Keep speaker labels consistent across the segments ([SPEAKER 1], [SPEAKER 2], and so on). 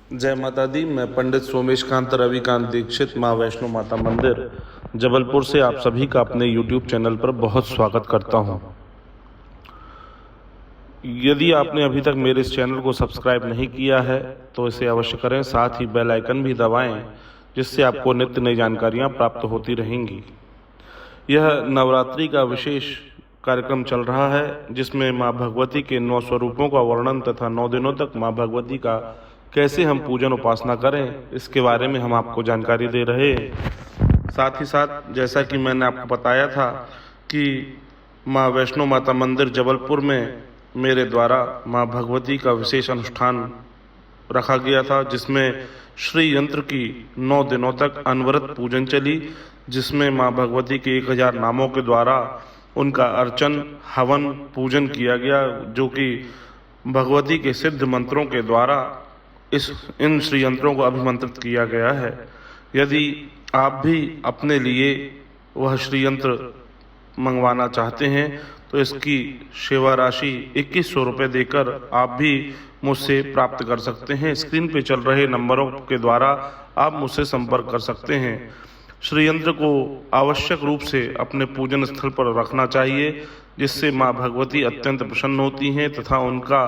[SPEAKER 1] जय माता दी। मैं पंडित सोमेश कांत रविकांत दीक्षित माँ वैष्णो माता मंदिर जबलपुर से आप सभी का अपने YouTube चैनल पर बहुत स्वागत करता हूँ। यदि आपने अभी तक मेरे इस चैनल को सब्सक्राइब नहीं किया है तो इसे अवश्य करें, साथ ही बेल आइकन भी दबाएं जिससे आपको नित्य नई जानकारियाँ प्राप्त होती रहेंगी। यह नवरात्रि का विशेष कार्यक्रम चल रहा है जिसमें माँ भगवती के 9 स्वरूपों का वर्णन तथा 9 दिनों तक माँ भगवती का कैसे हम पूजन उपासना करें इसके बारे में हम आपको जानकारी दे रहे हैं। साथ ही साथ जैसा कि मैंने आपको बताया था कि माँ वैष्णो माता मंदिर जबलपुर में मेरे द्वारा माँ भगवती का विशेष अनुष्ठान रखा गया था जिसमें श्री यंत्र की 9 दिनों तक अनवरत पूजन चली, जिसमें माँ भगवती के 1000 नामों के द्वारा उनका अर्चन हवन पूजन किया गया, जो कि भगवती के सिद्ध मंत्रों के द्वारा इन श्री यंत्रों को अभिमंत्रित किया गया है। यदि आप भी अपने लिए वह श्री यंत्र मंगवाना चाहते हैं तो इसकी सेवा राशि 2100 रुपये देकर आप भी मुझसे प्राप्त कर सकते हैं। स्क्रीन पे चल रहे नंबरों के द्वारा आप मुझसे संपर्क कर सकते हैं। श्री यंत्र को आवश्यक रूप से अपने पूजन स्थल पर रखना चाहिए, जिससे माँ भगवती अत्यंत प्रसन्न होती हैं तथा उनका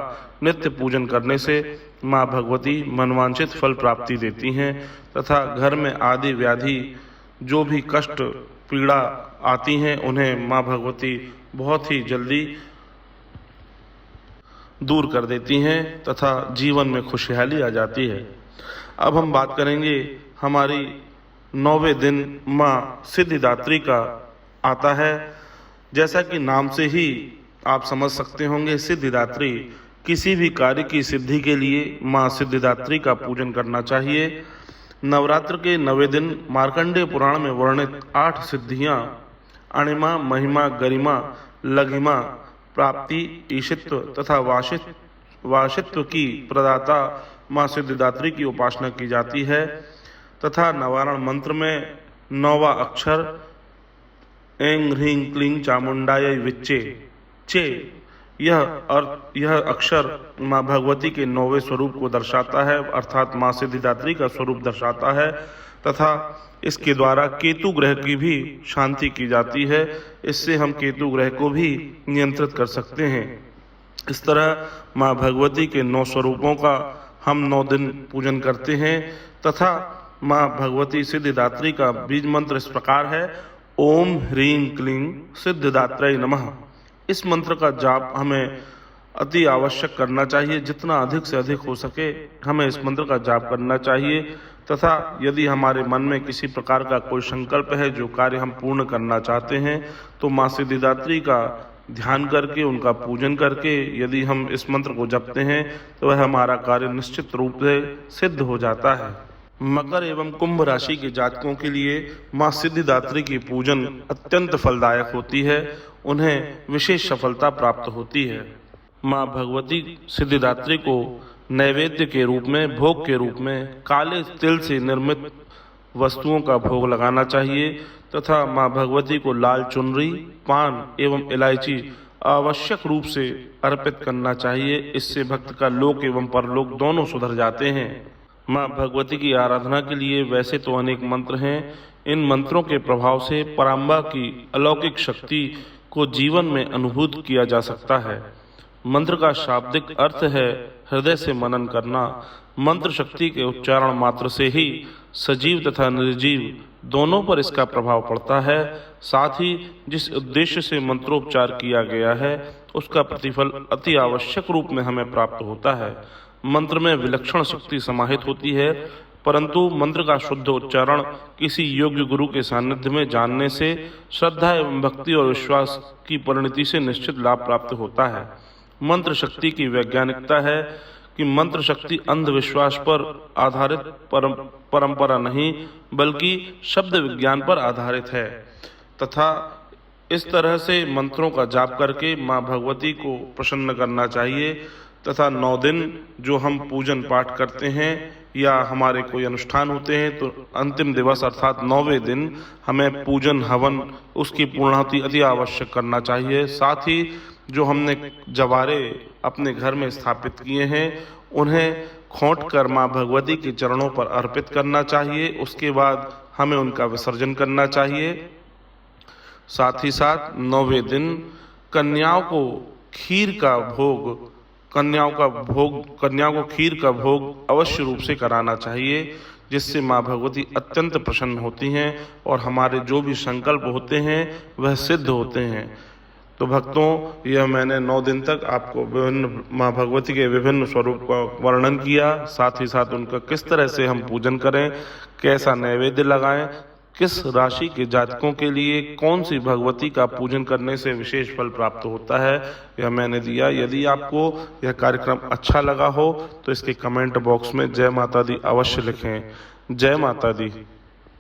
[SPEAKER 1] नित्य पूजन करने से माँ भगवती मनवांछित फल प्राप्ति देती हैं तथा घर में आदि व्याधि जो भी कष्ट पीड़ा आती हैं उन्हें माँ भगवती बहुत ही जल्दी दूर कर देती हैं तथा जीवन में खुशहाली आ जाती है। अब हम बात करेंगे हमारी 9वें दिन माँ सिद्धिदात्री का आता है। जैसा कि नाम से ही आप समझ सकते होंगे, सिद्धिदात्री किसी भी कार्य की सिद्धि के लिए माँ सिद्धिदात्री का पूजन करना चाहिए। नवरात्र के 9वें दिन मार्कंडेय पुराण में वर्णित 8 सिद्धियां अणिमा, महिमा, गरिमा, लघिमा, प्राप्ति, ईशित्व तथा वाशित्व की प्रदाता माँ सिद्धिदात्री की उपासना की जाती है तथा नवारण मंत्र में 9वां अक्षर ऐं ह्रीं क्लीं चामुंडायै विच्चे चे यह अक्षर माँ भगवती के 9वें स्वरूप को दर्शाता है, अर्थात माँ सिद्धिदात्री का स्वरूप दर्शाता है तथा इसके द्वारा केतु ग्रह की भी शांति की जाती है। इससे हम केतु ग्रह को भी नियंत्रित कर सकते हैं। इस तरह माँ भगवती के 9 स्वरूपों का हम 9 दिन पूजन करते हैं तथा माँ भगवती सिद्धिदात्री का बीज मंत्र इस प्रकार है, ओम ह्रीं क्लीं सिद्धिदात्रै नमः। इस मंत्र का जाप हमें अति आवश्यक करना चाहिए। जितना अधिक से अधिक हो सके हमें इस मंत्र का जाप करना चाहिए तथा यदि हमारे मन में किसी प्रकार का कोई संकल्प है, जो कार्य हम पूर्ण करना चाहते हैं, तो माँ सिद्धिदात्री का ध्यान करके उनका पूजन करके यदि हम इस मंत्र को जपते हैं तो वह हमारा कार्य निश्चित रूप से सिद्ध हो जाता है। मकर एवं कुंभ राशि के जातकों के लिए माँ सिद्धिदात्री की पूजन अत्यंत फलदायक होती है, उन्हें विशेष सफलता प्राप्त होती है। माँ भगवती सिद्धिदात्री को नैवेद्य के रूप में, भोग के रूप में काले तिल से निर्मित वस्तुओं का भोग लगाना चाहिए तथा माँ भगवती को लाल चुनरी, पान एवं इलायची आवश्यक रूप से अर्पित करना चाहिए। इससे भक्त का लोक एवं परलोक दोनों सुधर जाते हैं। माँ भगवती की आराधना के लिए वैसे तो अनेक मंत्र हैं। इन मंत्रों के प्रभाव से पराम्बा की अलौकिक शक्ति को जीवन में अनुभूत किया जा सकता है। मंत्र का शाब्दिक अर्थ है हृदय से मनन करना। मंत्र शक्ति के उच्चारण मात्र से ही सजीव तथा निर्जीव दोनों पर इसका प्रभाव पड़ता है। साथ ही जिस उद्देश्य से मंत्रोच्चार किया गया है उसका प्रतिफल अति आवश्यक रूप में हमें प्राप्त होता है। मंत्र में विलक्षण शक्ति समाहित होती है, परंतु मंत्र का शुद्ध उच्चारण किसी योग्य गुरु के सानिध्य में जानने से श्रद्धा एवं भक्ति और विश्वास की परिणति से निश्चित लाभ प्राप्त होता है। मंत्र शक्ति की वैज्ञानिकता है कि मंत्र शक्ति अंधविश्वास पर आधारित परंपरा नहीं बल्कि शब्द विज्ञान पर आधारित है तथा इस तरह से मंत्रों का जाप करके माँ भगवती को प्रसन्न करना चाहिए तथा 9 दिन जो हम पूजन पाठ करते हैं या हमारे कोई अनुष्ठान होते हैं तो अंतिम दिवस अर्थात 9वें दिन हमें पूजन हवन उसकी पूर्णाहुति अति आवश्यक करना चाहिए। साथ ही जो हमने जवारे अपने घर में स्थापित किए हैं उन्हें खोंट कर माँ भगवती के चरणों पर अर्पित करना चाहिए। उसके बाद हमें उनका विसर्जन करना चाहिए। साथ ही साथ 9वें दिन कन्याओं को खीर को खीर का भोग अवश्य रूप से कराना चाहिए, जिससे माँ भगवती अत्यंत प्रसन्न होती हैं और हमारे जो भी संकल्प होते हैं वह सिद्ध होते हैं। तो भक्तों, यह मैंने 9 दिन तक आपको विभिन्न माँ भगवती के विभिन्न स्वरूप का वर्णन किया, साथ ही साथ उनका किस तरह से हम पूजन करें, कैसा नैवेद्य लगाएं, किस राशि के जातकों के लिए कौन सी भगवती का पूजन करने से विशेष फल प्राप्त होता है, यह मैंने दिया। यदि आपको यह कार्यक्रम अच्छा लगा हो तो इसके कमेंट बॉक्स में जय माता दी अवश्य लिखें। जय माता दी।